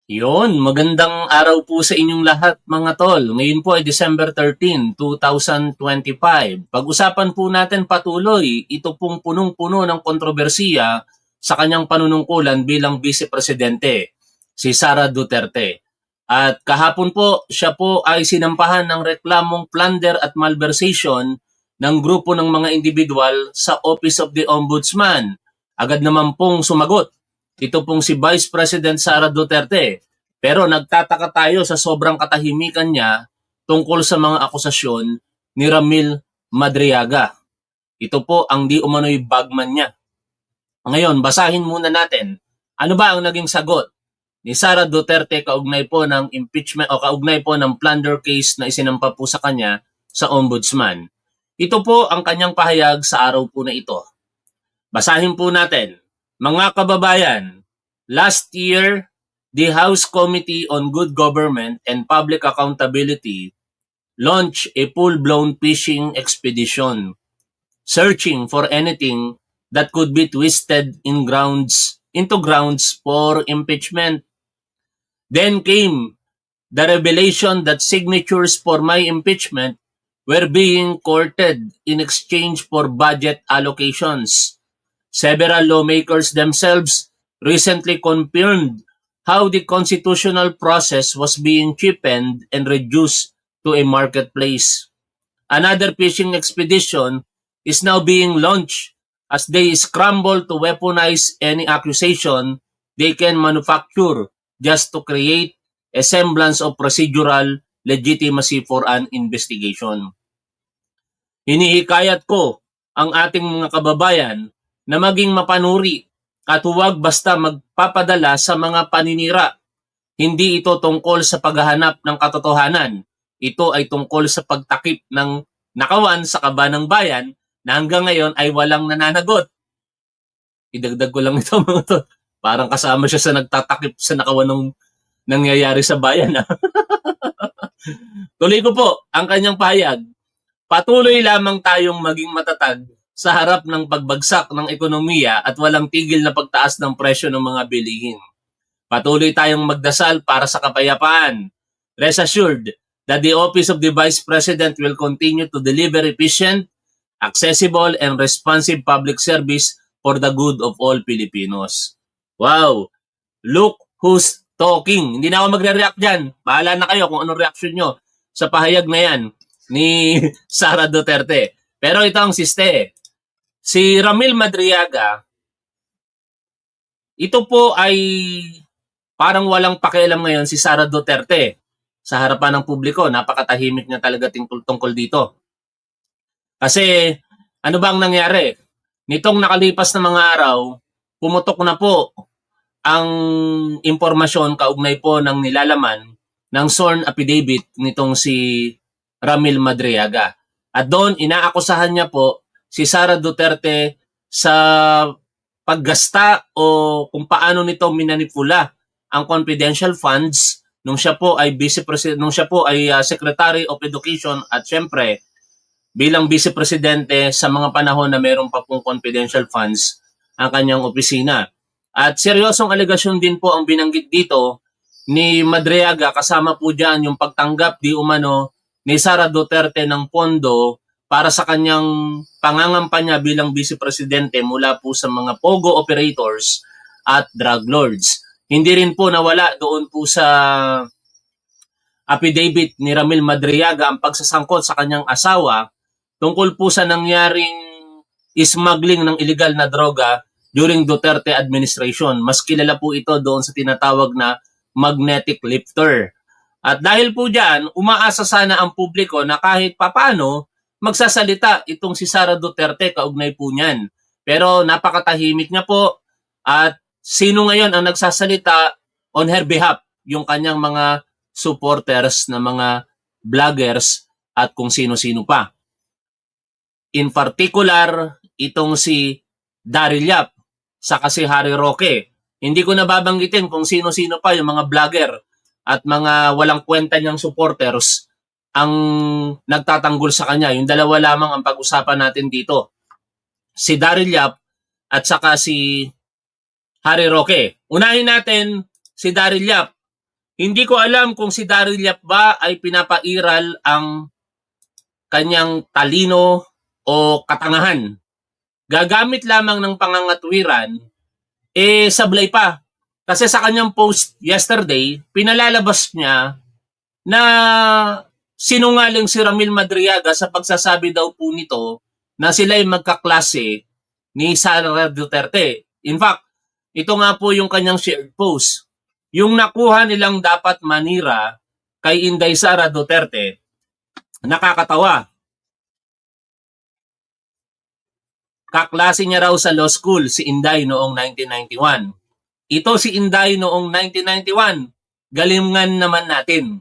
Yon, magandang araw po sa inyong lahat mga tol. Ngayon po ay December 13, 2025. Pag-usapan po natin patuloy, ito pong punong-puno ng kontrobersiya sa kanyang panunungkulan bilang Vice Presidente, si Sara Duterte. At kahapon po, siya po ay sinampahan ng reklamong plunder at malversation ng grupo ng mga individual sa Office of the Ombudsman. Agad naman pong sumagot ito pong si Vice President Sara Duterte. Pero nagtataka tayo sa sobrang katahimikan niya tungkol sa mga akusasyon ni Ramil Madriaga. Ito po ang di umano'y bagman niya. Ngayon, basahin muna natin. Ano ba ang naging sagot ni Sara Duterte kaugnay po ng impeachment o kaugnay po ng plunder case na isinampa po sa kanya sa Ombudsman? Ito po ang kanyang pahayag sa araw po na ito. Basahin po natin. Mga kababayan, last year, the House Committee on Good Government and Public Accountability launched a full-blown fishing expedition, searching for anything that could be twisted into grounds for impeachment. Then came the revelation that signatures for my impeachment were being courted in exchange for budget allocations. Several lawmakers themselves recently confirmed how the constitutional process was being cheapened and reduced to a marketplace. Another fishing expedition is now being launched as they scramble to weaponize any accusation they can manufacture just to create a semblance of procedural legitimacy for an investigation. Hinihikayat ko ang ating mga kababayan na maging mapanuri at huwag basta magpapadala sa mga paninira. Hindi ito tungkol sa paghahanap ng katotohanan. Ito ay tungkol sa pagtakip ng nakawan sa kaba ng bayan na hanggang ngayon ay walang nananagot. Idagdag ko lang ito mga to. Parang kasama siya sa nagtatakip sa nakawan ng nangyayari sa bayan. Tuloy ko po ang kanyang pahayag. Patuloy lamang tayong maging matatag sa harap ng pagbagsak ng ekonomiya at walang tigil na pagtaas ng presyo ng mga bilihin. Patuloy tayong magdasal para sa kapayapaan. Rest assured that the Office of the Vice President will continue to deliver efficient, accessible, and responsive public service for the good of all Filipinos. Wow! Look who's talking. Hindi na ako magre-react dyan. Bahala na kayo kung anong reaction nyo sa pahayag na yan ni Sara Duterte. Pero ito ang siste. Si Ramil Madriaga, ito po ay parang walang pakialam ngayon si Sara Duterte sa harapan ng publiko. Napakatahimik niya talaga tungkol dito. Kasi ano bang nangyari? Nitong nakalipas na mga araw, pumutok na po ang impormasyon kaugnay po ng nilalaman ng sworn affidavit nitong si Ramil Madriaga. At doon, inaakusahan niya po si Sara Duterte sa paggasta o kung paano nito minanipula ang confidential funds nung siya po ay Secretary of Education at syempre bilang Vice Presidente sa mga panahon na mayroon pa pong confidential funds ang kanyang opisina. At seryosong alegasyon din po ang binanggit dito ni Madriaga, kasama po dyan yung pagtanggap di umano ni Sara Duterte ng pondo para sa kanyang pangangampanya bilang Vice Presidente mula po sa mga pogo operators at drug lords. Hindi rin po nawala doon po sa affidavit ni Ramil Madriaga ang pagsasangkot sa kanyang asawa tungkol po sa nangyaring smuggling ng illegal na droga during Duterte administration. Mas kilala po ito doon sa tinatawag na magnetic lifter. At dahil po dyan, umaasa sana ang publiko na kahit papano magsasalita itong si Sara Duterte kaugnay po niyan. Pero napakatahimik niya po at sino ngayon ang nagsasalita on her behalf? Yung kanyang mga supporters na mga vloggers at kung sino-sino pa. In particular, itong si Daryl Yap saka si Harry Roque. Hindi ko nababanggitin kung sino-sino pa yung mga vlogger at mga walang kwenta niyang supporters ang nagtatanggol sa kanya. Yung dalawa lamang ang pag-usapan natin dito. Si Daryl Yap at saka si Harry Roque. Unahin natin si Daryl Yap. Hindi ko alam kung si Daryl Yap ba ay pinapairal ang kanyang talino o katangahan. Gagamit lamang ng pangangatwiran, sablay pa. Kasi sa kanyang post yesterday, pinalalabas niya na sinungaling si Ramil Madriaga sa pagsasabi daw po nito na sila ay magkaklase ni Sara Duterte. In fact, ito nga po yung kanyang shared post. Yung nakuha nilang dapat manira kay Inday Sara Duterte, nakakatawa. Kaklase niya raw sa law school si Inday noong 1991. Ito si Inday noong 1991. Galingan naman natin.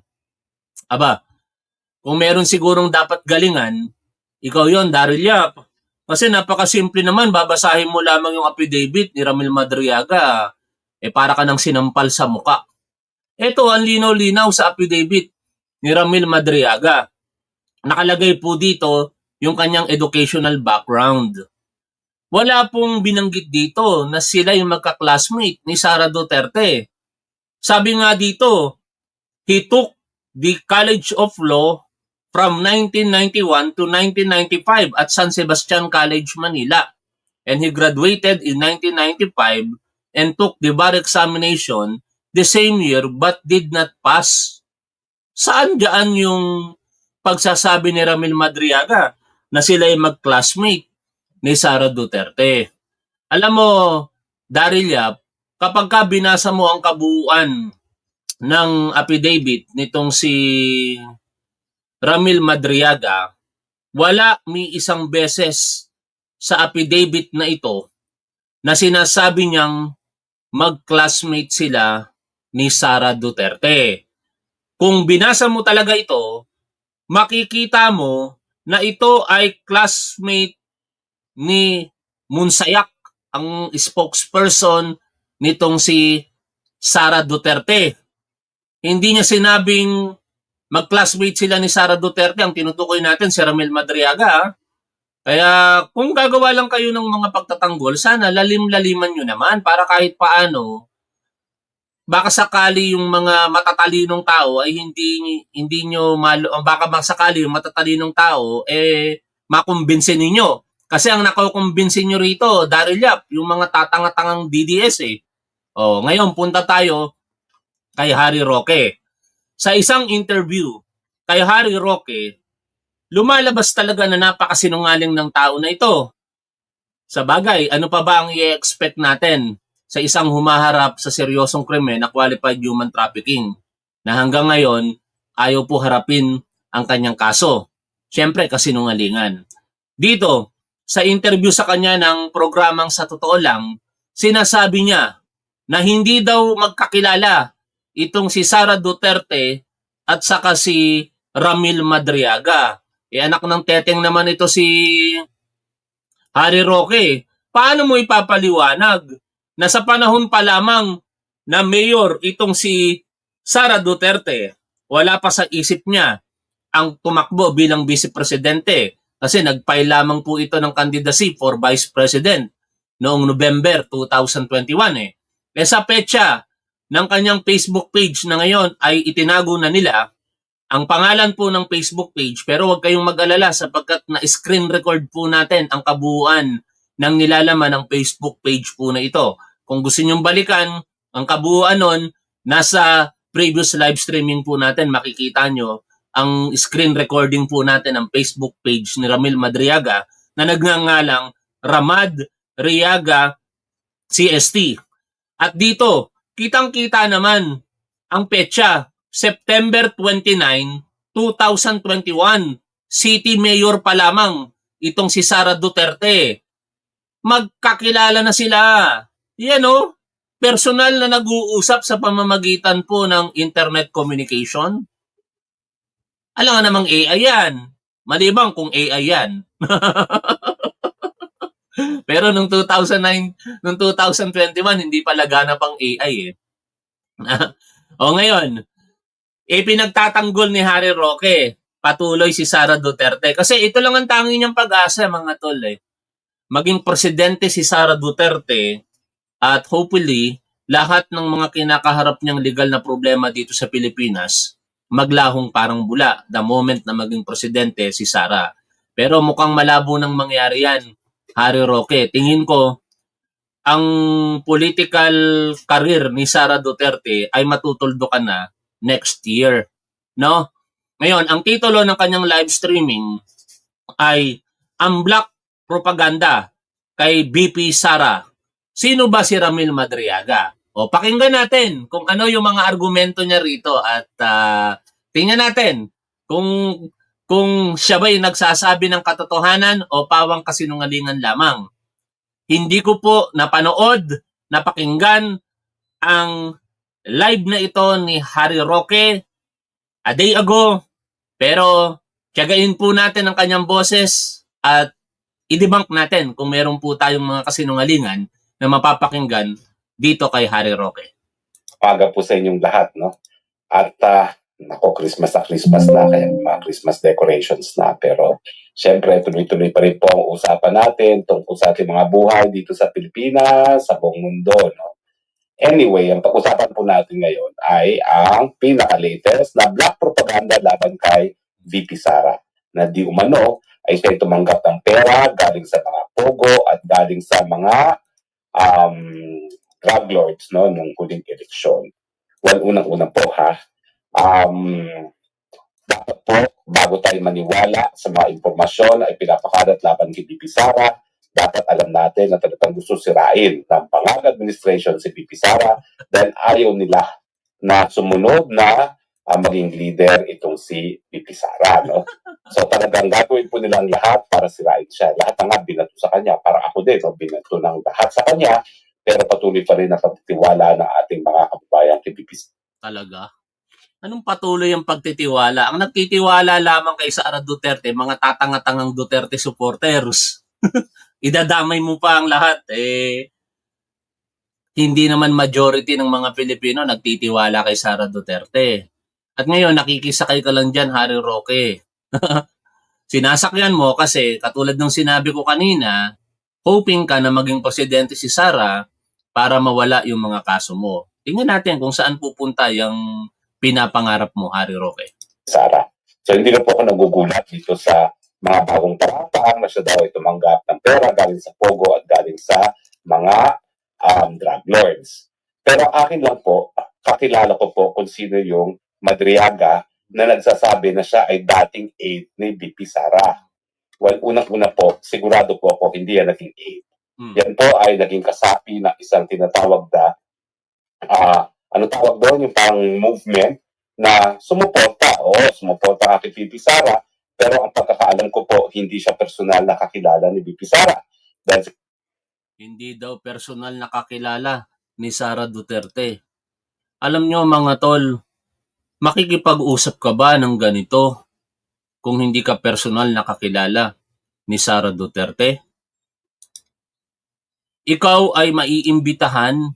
Aba, kung meron sigurong dapat galingan, ikaw yon, Daryl Yap. Kasi napakasimple naman, babasahin mo lamang yung affidavit ni Ramil Madriaga, para ka nang sinampal sa muka. Ito, ang linaw-linaw sa affidavit ni Ramil Madriaga. Nakalagay po dito yung kanyang educational background. Wala pong binanggit dito na sila yung magka-classmate ni Sara Duterte. Sabi nga dito, he took the College of Law from 1991 to 1995 at San Sebastian College, Manila. And he graduated in 1995 and took the bar examination the same year but did not pass. Saan dyan yung pagsasabi ni Ramil Madriaga na sila ay mag-classmate ni Sara Duterte? Alam mo, Daryl Yap, kapag ka binasa mo ang kabuuan ng affidavit nitong si Ramil Madriaga, wala may isang beses sa affidavit na ito na sinasabi niyang mag-classmate sila ni Sara Duterte. Kung binasa mo talaga ito, makikita mo na ito ay classmate ni Munsayak, ang spokesperson nitong si Sara Duterte. Hindi niya sinabing mag-classmate sila ni Sara Duterte. Ang tinutukoy natin si Ramil Madriaga. Kaya kung gagawa lang kayo ng mga pagtatanggol, sana lalim-laliman nyo naman para kahit paano, baka sakali yung mga matatalinong tao ay hindi nyo baka sakali yung matatalinong tao makumbinsin ninyo. Kasi ang nakukumbinsin nyo rito, Daryl Yap, yung mga tatanga-tangang DDS ngayon punta tayo kay Harry Roque. Sa isang interview kay Harry Roque, lumalabas talaga na napakasinungaling ng tao na ito. Sa bagay, ano pa ba ang i-expect natin sa isang humaharap sa seryosong krimen na qualified human trafficking na hanggang ngayon ayaw po harapin ang kanyang kaso? Siyempre, kasinungalingan. Dito, sa interview sa kanya ng programang Sa Totoo Lang, sinasabi niya na hindi daw magkakilala itong si Sara Duterte at saka si Ramil Madriaga. Anak ng teteng naman ito si Harry Roque. Paano mo ipapaliwanag na sa panahon pa lamang na mayor itong si Sara Duterte, wala pa sa isip niya ang tumakbo bilang vice presidente kasi nag-file lamang po ito ng candidacy for vice president noong November 2021 sa petsa ng kanyang Facebook page na ngayon ay itinago na nila ang pangalan po ng Facebook page, pero huwag kayong mag-alala sapagkat na-screen record po natin ang kabuuan ng nilalaman ng Facebook page po na ito. Kung gusto nyong balikan ang kabuuan nun, nasa previous live streaming po natin makikita nyo ang screen recording po natin ng Facebook page ni Ramil Madriaga na nagngangalang Ramad Riaga CST. At dito, kitang-kita naman ang petsa, September 29, 2021. City Mayor pa lamang itong si Sara Duterte. Magkakilala na sila. Yan personal na nag-uusap sa pamamagitan po ng internet communication. Alam nga namang AI yan. Malibang kung AI yan. Pero nung 2009, nung 2021, hindi pa laganap ang AI ngayon, pinagtatanggol ni Harry Roque, patuloy si Sara Duterte. Kasi ito lang ang tanging niyang pag-asa, mga tol. Maging presidente si Sara Duterte at hopefully, lahat ng mga kinakaharap niyang legal na problema dito sa Pilipinas maglahong parang bula the moment na maging presidente si Sara. Pero mukhang malabo nang mangyari yan, Harry Roque. Tingin ko, ang political career ni Sara Duterte ay matutuldukan na next year. No? Ngayon, ang titulo ng kanyang live streaming ay ang black propaganda kay BP Sara. Sino ba si Ramil Madriaga? O pakinggan natin kung ano yung mga argumento niya rito at tingnan natin kung siya ba'y nagsasabi ng katotohanan o pawang kasinungalingan lamang. Hindi ko po napanood, napakinggan ang live na ito ni Harry Roque a day ago, pero tiyagain po natin ang kanyang boses at i-debunk natin kung meron po tayong mga kasinungalingan na mapapakinggan dito kay Harry Roque. Paga po sa inyong lahat, no? At nako, Christmas na, kaya mga Christmas decorations na. Pero syempre, tuloy-tuloy pa rin po ang usapan natin tungkol sa ating mga buhay dito sa Pilipinas, sa buong mundo, no? Anyway, ang pag-usapan po natin ngayon ay ang pinaka-latest na black propaganda laban kay VP Sara, na di umano ay siya tumanggap ng pera galing sa mga pogo at galing sa mga drug lords, no, nung huling eleksyon. Well, unang-una po dapat po, bago tayo maniwala sa mga impormasyon ay pinapakalat laban kay VP Sara, dapat alam natin na talagang gusto sirain ng Pangalan Administration si VP Sara dahil ayaw nila na sumunod na maging leader itong si VP Sara, no? So talagang gagawin po nilang lahat para sirain siya. Lahat na nga binato sa kanya. Para ako din, no? Binato ng lahat sa kanya, pero patuloy pa rin ang pagtitiwala ng ating mga kababayan kay VP Sara. Talaga? Anong patuloy ang pagtitiwala? Ang nagtitiwala lamang kay Sara Duterte, mga tatanga-tangang Duterte supporters. Idadamay mo pa ang lahat. Hindi naman majority ng mga Pilipino nagtitiwala kay Sara Duterte. At ngayon, nakikisakay ka lang dyan, Harry Roque. Sinasakyan mo kasi, katulad ng sinabi ko kanina, hoping ka na maging presidente si Sara para mawala yung mga kaso mo. Tingnan natin kung saan pupunta yung pinapangarap mo, Harry Roque. Sara. So hindi na po ako nagugulat dito sa mga bagong tarapang na siya daw ay tumanggap ng pera galing sa Pogo at galing sa mga drug lords. Pero akin lang po, kakilala ko po kung sino yung Madriaga na nagsasabi na siya ay dating aide ni VP Sara. Well, unang-una po, sigurado po ako hindi yan naging aide. Yan po ay naging kasapi ng isang tinatawag na ano tawag doon, yung parang movement na sumuporta kay VP Sara, pero ang pagkakaalam ko po, hindi siya personal na kakilala ni VP Sara. Hindi daw personal na kakilala ni Sara Duterte. Alam nyo mga tol, makikipag-usap ka ba ng ganito kung hindi ka personal na kakilala ni Sara Duterte? Ikaw ay maiimbitahan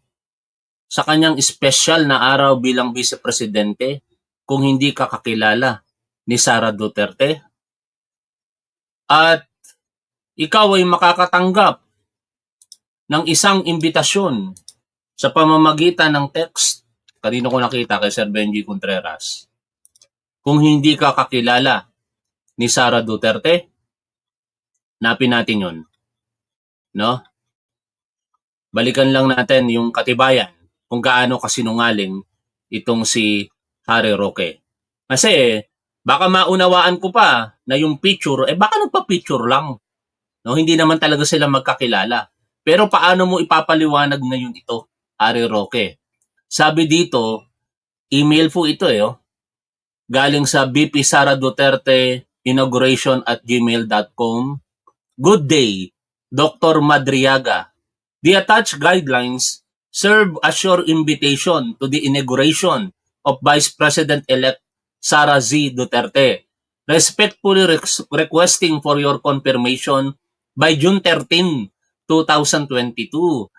sa kanyang special na araw bilang vice-presidente kung hindi ka kakilala ni Sara Duterte? At ikaw ay makakatanggap ng isang imbitasyon sa pamamagitan ng text, kanino ko nakita kay Sir Benji Contreras, kung hindi ka kakilala ni Sara Duterte? Napin natin yun. No? Balikan lang natin yung katibayan kung gaano kasinungaling itong si Harry Roque. Kasi baka maunawaan ko pa na yung picture, baka nagpa-picture lang. No? Hindi naman talaga sila magkakilala. Pero paano mo ipapaliwanag ngayon ito, Harry Roque? Sabi dito, email po ito galing sa BP Sara Duterte inauguration@gmail.com. Good day, Dr. Madriaga. The attached guidelines serve as your invitation to the inauguration of Vice President-elect Sara Z. Duterte. Respectfully requesting for your confirmation by June 13, 2022.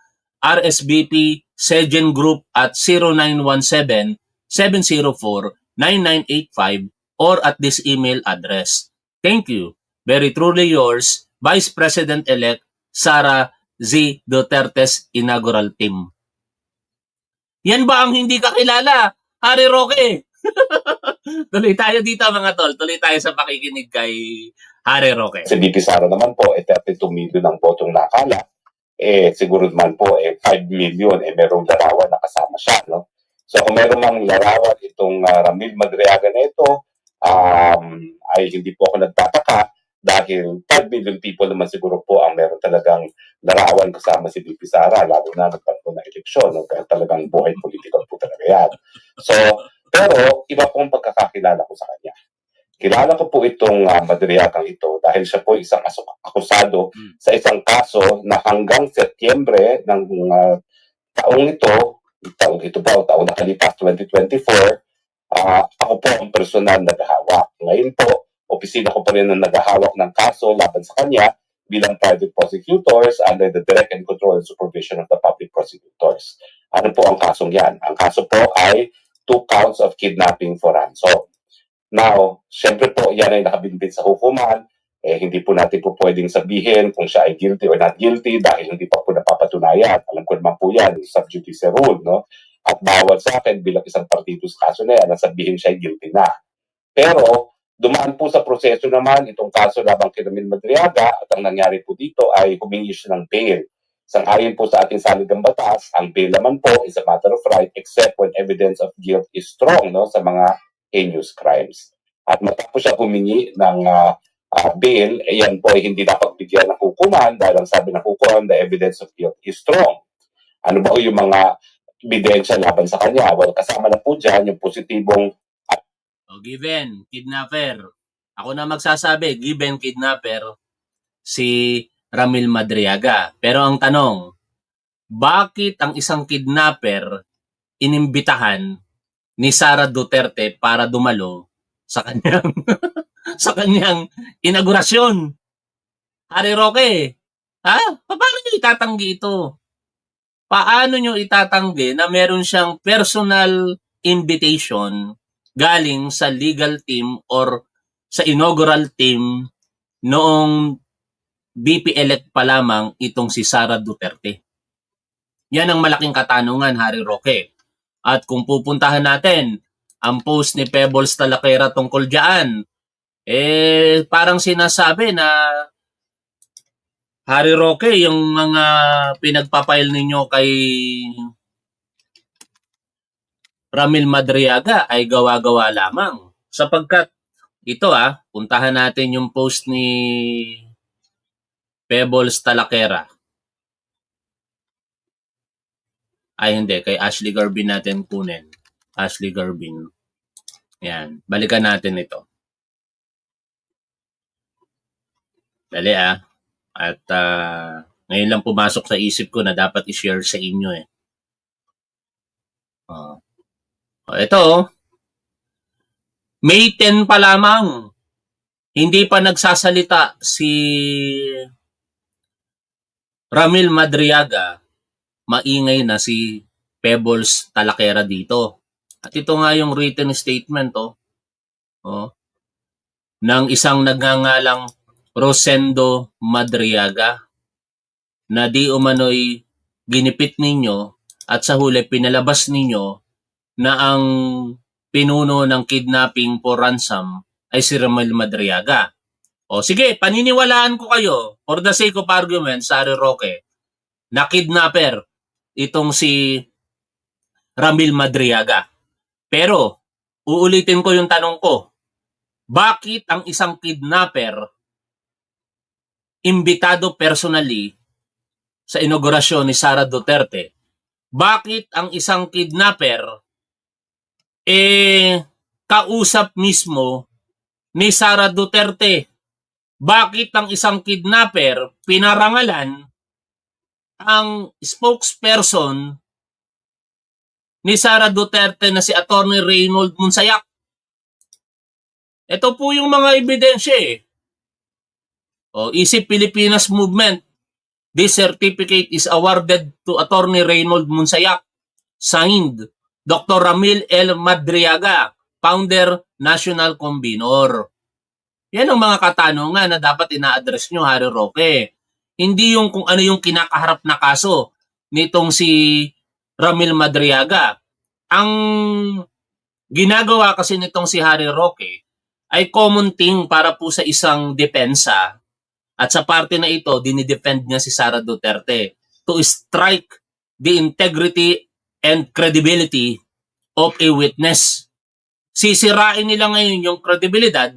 RSVP Sejen Group at 0917-704-9985 or at this email address. Thank you. Very truly yours, Vice President-elect Sara Z. Duterte's inaugural team. Yan ba ang hindi kakilala? Harry Roque. Tuloy tayo dito mga tol. Tuloy tayo sa pakikinig kay Harry Roque. Si VP Sara naman po, 32 million ang botong nakala. Siguro naman po, 5 million, merong larawan na kasama siya, no? So, kung meron mang larawan itong Ramil Madriaga na ito, ay hindi po ako nagtataka dahil 5 million people naman siguro po ang meron talagang larawan kasama si VP Sara, lalo na nagpanto na eleksyon, no? Kaya talagang buhay political po talaga yan. So, pero iba pong pagkakakilala ko sa kanya. Kilala ko po itong Madriagang ito dahil siya po isang akusado sa isang kaso na hanggang Setyembre ng taong ito po, taong nakalipas, 2024, ako po ang personal naghahawak. Ngayon po, opisina ko pa rin ang naghahawak ng kaso laban sa kanya bilang private prosecutors under the direct and control and supervision of the public prosecutors. Ano po ang kasong yan? Ang kaso po ay 2 counts of kidnapping for ransom. Now, syempre po, yan ay nakabinbin sa hukuman. Hindi po natin po pwedeng sabihin kung siya ay guilty or not guilty dahil hindi pa po napapatunayan. Alam ko naman po yan, sub judice rule, no? At bawal sa akin bilang isang partido sa kaso na yan na sabihin siya ay guilty na. Pero, dumaan po sa proseso naman itong kaso labang kay Ramil Madriaga at ang nangyari po dito ay humingi siya ng bail. Sang-ayon po sa ating saligang batas, ang bail naman po is a matter of right except when evidence of guilt is strong, no, sa mga heinous crimes. At matapos siya humingi ng bail, yan po ay hindi napagbigyan ng hukuman dahil ang sabi ng hukuman, the evidence of guilt is strong. Ano ba yung mga ebidensya laban sa kanya? Well, kasama na po dyan yung positibong given, kidnapper. Ako na magsasabi, given kidnapper, si Ramil Madriaga. Pero ang tanong, bakit ang isang kidnapper inimbitahan ni Sara Duterte para dumalo sa kanyang sa kanyang inaugurasyon? Harry Roque, paano nyo itatanggi ito? Paano nyo itatanggi na meron siyang personal invitation galing sa legal team or sa inaugural team noong BP-elect pa lamang itong si Sara Duterte? Yan ang malaking katanungan, Harry Roque. At kung pupuntahan natin ang post ni Pebbles Talakera tungkol dyan, parang sinasabi na Harry Roque, yung mga pinagpapail ninyo kay Ramil Madriaga ay gawa-gawa lamang. Sapagkat ito puntahan natin yung post ni Pebbles Talakera. Ay hindi, kay Ashley Garbin natin kunin. Ashley Garbin. Yan, balikan natin ito. Dali At ngayon lang pumasok sa isip ko na dapat i-share sa inyo Ito, May 10 pa lamang. Hindi pa nagsasalita si Ramil Madriaga, maingay na si Pebbles Talakera dito. At ito nga yung written statement ng isang nagngangalang Rosendo Madriaga na di umano'y ginipit ninyo at sa huli pinalabas ninyo na ang pinuno ng kidnapping for ransom ay si Ramil Madriaga. O sige, paniniwalaan ko kayo for the sake of argument, Harry Roque, na kidnapper itong si Ramil Madriaga. Pero, uulitin ko yung tanong ko, bakit ang isang kidnapper imbitado personally sa inaugurasyon ni Sara Duterte? Bakit ang isang kidnapper kausap mismo ni Sara Duterte? Bakit ang isang kidnapper pinarangalan ang spokesperson ni Sara Duterte na si Attorney Reynold Monsayak? Ito po yung mga ebidensya Isip Pilipinas Movement. This certificate is awarded to Attorney Reynold Monsayak. Signed, Dr. Ramil L. Madriaga, Founder, National Convenor. Yan ang mga katanungan na dapat ina-address nyo, Harry Roque. Hindi yung kung ano yung kinakaharap na kaso nitong si Ramil Madriaga. Ang ginagawa kasi nitong si Harry Roque ay common thing para po sa isang depensa, at sa parte na ito, dinidefend niya si Sara Duterte to strike the integrity and credibility of a witness. Sisirain nila ngayon yung kredibilidad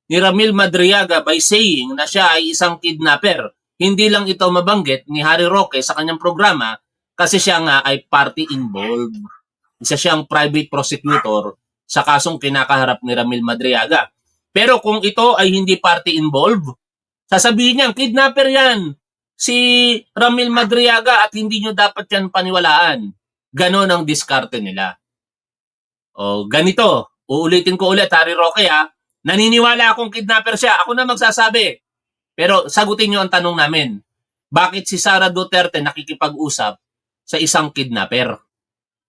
ni Ramil Madriaga by saying na siya ay isang kidnapper. Hindi lang ito mabanggit ni Harry Roque sa kanyang programa kasi siya nga ay party involved. Isa siyang private prosecutor sa kasong kinakaharap ni Ramil Madriaga. Pero kung ito ay hindi party involved, sasabihin niya, kidnapper yan, si Ramil Madriaga at hindi nyo dapat yan paniwalaan. Ganon ang diskarte nila. O ganito, uulitin ko ulit, Harry Roque ha, naniniwala akong kidnapper siya, ako na magsasabi. Pero sagutin nyo ang tanong namin, bakit si Sara Duterte nakikipag-usap sa isang kidnapper?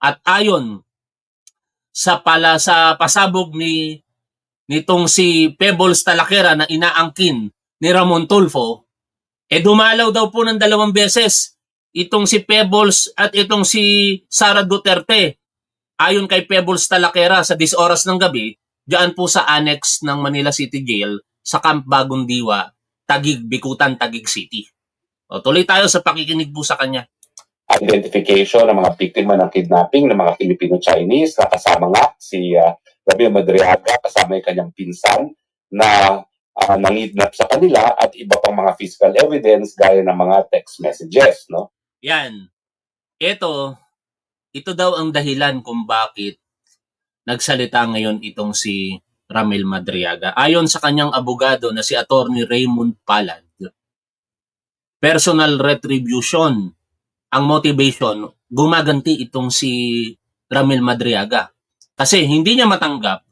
At ayon sa pasabog nitong si Pebbles Talakera na inaangkin ni Ramon Tulfo, dumalaw daw po ng 2 beses itong si Pebbles at itong si Sara Duterte. Ayon kay Pebbles Talakera, sa 10 oras ng gabi, diyan po sa annex ng Manila City Jail sa Camp Bagong Diwa, Taguig, Bikutan, Taguig City. O, tuloy tayo sa pakikinig po sa kanya. Identification ng mga biktima ng kidnapping ng mga Filipino-Chinese na kasama nga si Ramil Madriaga, kasama yung kanyang pinsan na nangidnap sa kanila at iba pang mga physical evidence gaya ng mga text messages, no? Yan. Ito daw ang dahilan kung bakit nagsalita ngayon itong si Ramil Madriaga. Ayon sa kanyang abogado na si Attorney Raymond Palad, personal retribution ang motivation, gumaganti itong si Ramil Madriaga. Kasi hindi niya matanggap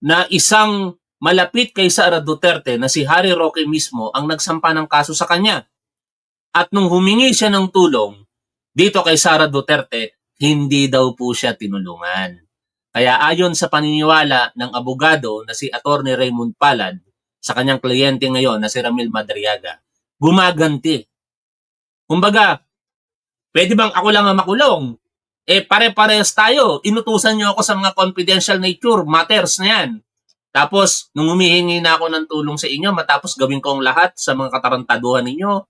na isang malapit kay Sara Duterte na si Harry Roque mismo ang nagsampa ng kaso sa kanya. At nung humingi siya ng tulong dito kay Sara Duterte, hindi daw po siya tinulungan. Kaya ayon sa paniniwala ng abogado na si Attorney Raymond Palad sa kanyang kliyente ngayon na si Ramil Madriaga, gumaganti. Kumbaga, pwede bang ako lang ang makulong? Pare-parehas tayo. Inutusan niyo ako sa mga confidential nature matters na yan. Tapos, nung humihingi na ako ng tulong sa inyo, matapos gawin ko ang lahat sa mga katarantaduhan ninyo,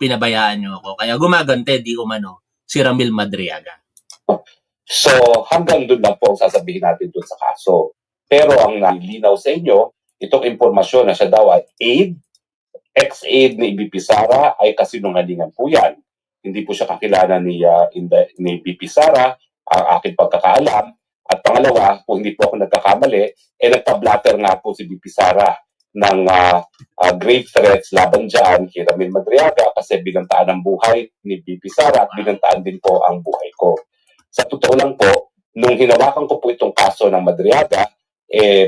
pinabayaan niyo ako. Kaya gumagante, di umano, si Ramil Madriaga. So, hanggang doon lang po ang sasabihin natin doon sa kaso. Pero ang nalinaw sa inyo, itong impormasyon na siya daw ay ex-aide ni BP Sara ay kasinungalingan po yan. Hindi po siya kakilala ni BP Sara, ang aking pagkakaalam. At pangalawa, kung hindi po ako nagkakamali, nagpa-blatter nga po si BP Sara ng grave threats laban dyan kay Ramil Madriaga kasi binantaan ang buhay ni BP Sara at binantaan din po ang buhay ko. Sa totoo lang po, nung hinawakan ko po itong kaso ng Madriaga,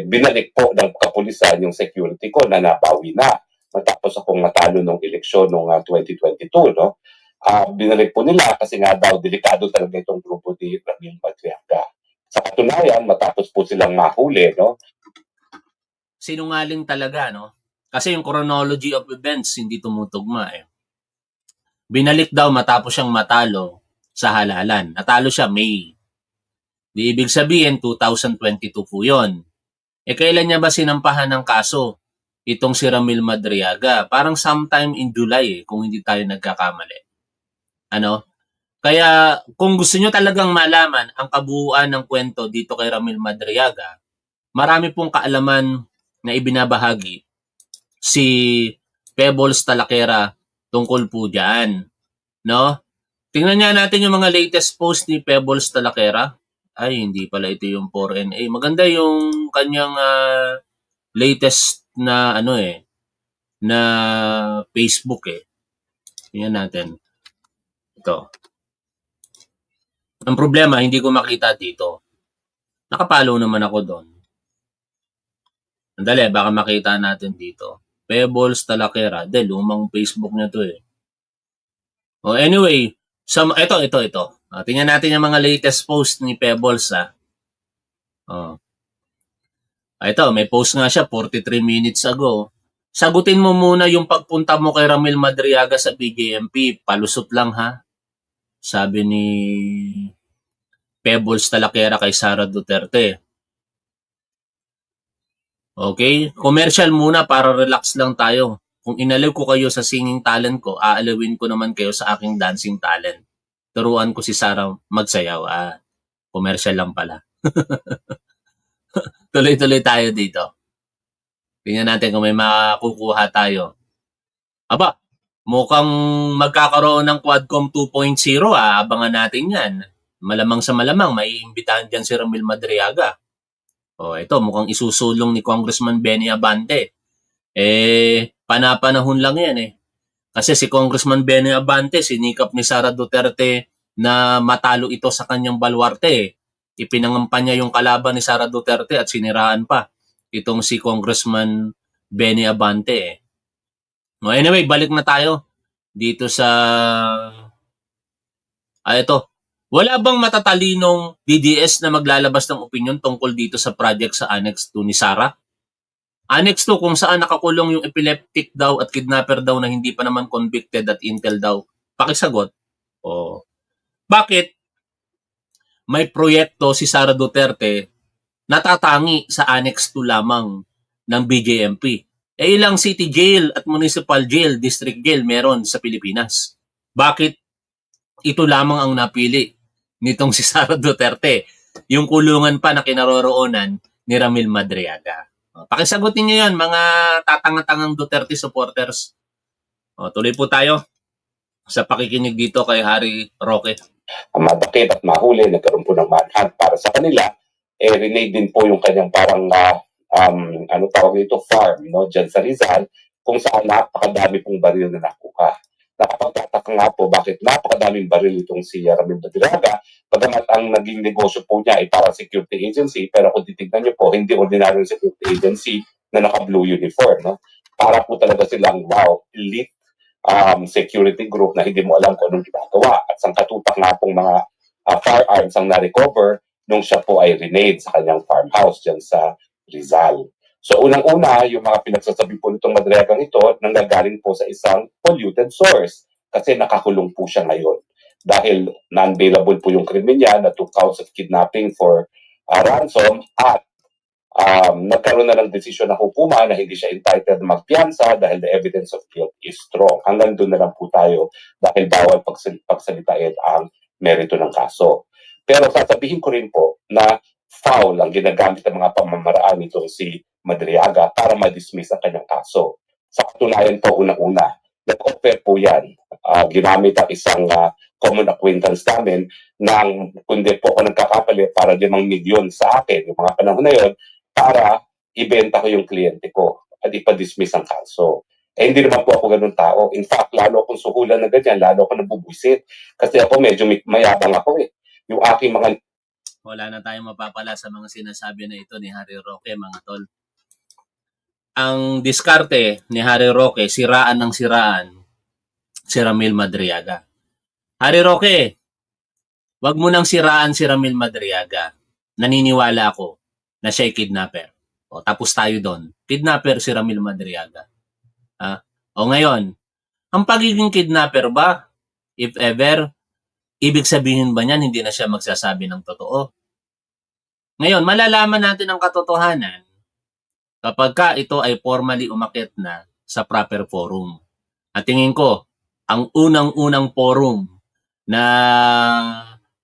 binalik po ng kapulisan yung security ko na nabawi na. Matapos akong matalo nung eleksyon noong 2022, no? Binalik po nila kasi nga daw delikado talaga itong grupo ni Ramil Madriaga. Sa katunayan, matapos po silang mahuli, no? Sinungaling talaga, no? Kasi yung chronology of events hindi tumutugma eh. Binalik daw matapos siyang matalo sa halalan. Natalo siya May. Di ibig sabihin 2022 po yun. Kailan niya ba sinampahan ng kaso itong si Ramil Madriaga? Parang sometime in July kung hindi tayo nagkakamali. Ano? Kaya kung gusto nyo talagang malaman ang kabuuan ng kwento dito kay Ramil Madriaga, marami pong kaalaman na ibinabahagi si Pebbles Talakera tungkol po dyan. No? Tingnan nga natin yung mga latest post ni Pebbles Talakera. Ay, hindi pala ito yung 4NA. Maganda yung kanyang latest na na Facebook eh. Tingnan natin. Ito. Ang problema, hindi ko makita dito. Nakapalo naman ako doon. Andali, baka makita natin dito. Pebbles Talakera. Lumang Facebook niya to eh. Anyway, ito. Tingnan natin yung mga latest post ni Pebbles ito, may post nga siya 43 minutes ago. Sagutin mo muna yung pagpunta mo kay Ramil Madriaga sa BJMP. Palusot lang ha. Sabi ni Pebbles Talaquera kay Sara Duterte. Okay? Commercial muna para relax lang tayo. Kung inaliw ko kayo sa singing talent ko, aalawin ko naman kayo sa aking dancing talent. Turuan ko si Sara magsayaw. Commercial lang pala. Tuloy-tuloy tayo dito. Tingnan natin kung may makukuha tayo. Aba, mukhang magkakaroon ng Quadcom 2.0. Abangan natin yan. Malamang sa malamang, maiimbitahan dyan si Ramil Madriaga. Ito, mukhang isusulong ni Congressman Benny Abante. Panapanahon lang yan eh. Kasi si Congressman Benny Abante, sinikap ni Sara Duterte na matalo ito sa kanyang baluarte. Ipinangampanya yung kalaban ni Sara Duterte at siniraan pa itong si Congressman Benny Abante. Anyway, balik na tayo dito sa ito. Wala bang matatalinong DDS na maglalabas ng opinion tungkol dito sa project sa Annex 2 ni Sara? Annex 2 kung saan nakakulong yung epileptic daw at kidnapper daw na hindi pa naman convicted at intel daw. Pakisagot. Bakit may proyekto si Sara Duterte natatangi sa Annex 2 lamang ng BJMP? Ilang city jail at municipal jail, district jail meron sa Pilipinas? Bakit ito lamang ang napili nitong si Sara Duterte? Yung kulungan pa na kinaroroonan ni Ramil Madriaga. Pakisagutin niyo yan, mga tatanga-tangang Duterte supporters. Tuloy po tayo sa pakikinig dito kay Harry Roque. Madakip at mahuli, nagkaroon po ng manhunt para sa kanila. Renade din po yung kanyang parang tawag dito, farm, no, dyan sa Rizal, kung saan napakadami pong baril na nakuha. Nakapagtataka nga po bakit napakadaming baril itong si Ramil Madriaga, pagamat ang naging negosyo po niya ay para security agency, pero kung titignan niyo po, hindi ordinary security agency na naka-blue uniform. No? Para po talaga silang, elite security group na hindi mo alam kung anong ginagawa. At sangkatutak nga pong mga firearms ang na-recover nung siya po ay renade sa kanyang farmhouse dyan sa Rizal. So unang-una, yung mga pinagsasabi po nitong Madriagang ito, nanggagaling po sa isang polluted source kasi nakakulong po siya ngayon. Dahil non-bailable po yung krimen niya na 2 counts of kidnapping for ransom at nagkaroon na ng desisyon ng hukuma na hindi siya entitled magpiyansa dahil the evidence of guilt is strong. Hanggang doon na lang po tayo dahil bawal pagsalitain ang merito ng kaso. Pero sasabihin ko rin po na foul ang ginagamit ng mga pamamaraan nitong si Madriaga para ma-dismiss ang kanyang kaso. Sa katunayan po, unang-una, nag-offer po yan. Ginamit ang isang common acquaintance namin ng, kundi po ako nagkakapali, para 5 milyon sa akin, yung mga panahon na yun, para ibenta ko yung kliyente ko at ipa-dismiss ang kaso. Hindi naman po ako ganun tao. In fact, lalo akong suhulan na ganyan, lalo ako nabubwisit. Kasi ako medyo mayabang ako eh. Yung aking mga... Wala na tayong mapapala sa mga sinasabi na ito ni Harry Roque, mga tol. Ang diskarte ni Harry Roque, siraan ng siraan, si Ramil Madriaga. Harry Roque, wag mo nang siraan si Ramil Madriaga. Naniniwala ako na siya'y kidnapper. Tapos tayo doon. Kidnapper si Ramil Madriaga. Ngayon, ang pagiging kidnapper ba, if ever, ibig sabihin ba niyan hindi na siya magsasabi ng totoo? Ngayon, malalaman natin ang katotohanan kapag ka ito ay formally umakyat na sa proper forum. At tingin ko, ang unang-unang forum na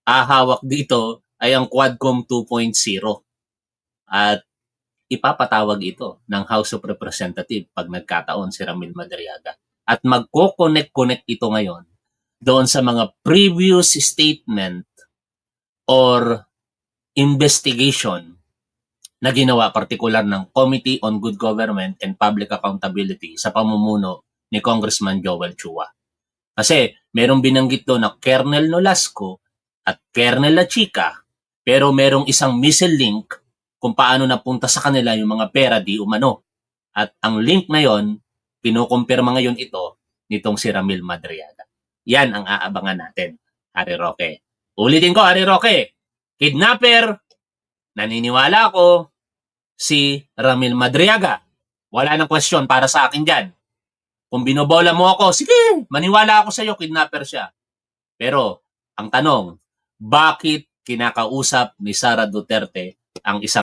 ahawak dito ay ang Quadcom 2.0. At ipapatawag ito ng House of Representatives pag nagkataon si Ramil Madriaga. At magko-connect ito ngayon doon sa mga previous statement or investigation na ginawa partikular ng Committee on Good Government and Public Accountability sa pamumuno ni Congressman Joel Chua. Kasi merong binanggit doon na Colonel Nolasco at Colonel La Chica, pero merong isang missile link kung paano napunta sa kanila yung mga pera di umano. At ang link na yon, kinukumpirma ngayon ito nitong si Ramil Madriaga. Yan ang aabangan natin, Harry Roque. Ulitin ko, Harry Roque, kidnapper, naniniwala ako, si Ramil Madriaga. Wala nang question para sa akin dyan. Kung binobola mo ako, sige, maniwala ako sa iyo, kidnapper siya. Pero Ang tanong, bakit kinakausap ni Sara Duterte ang isang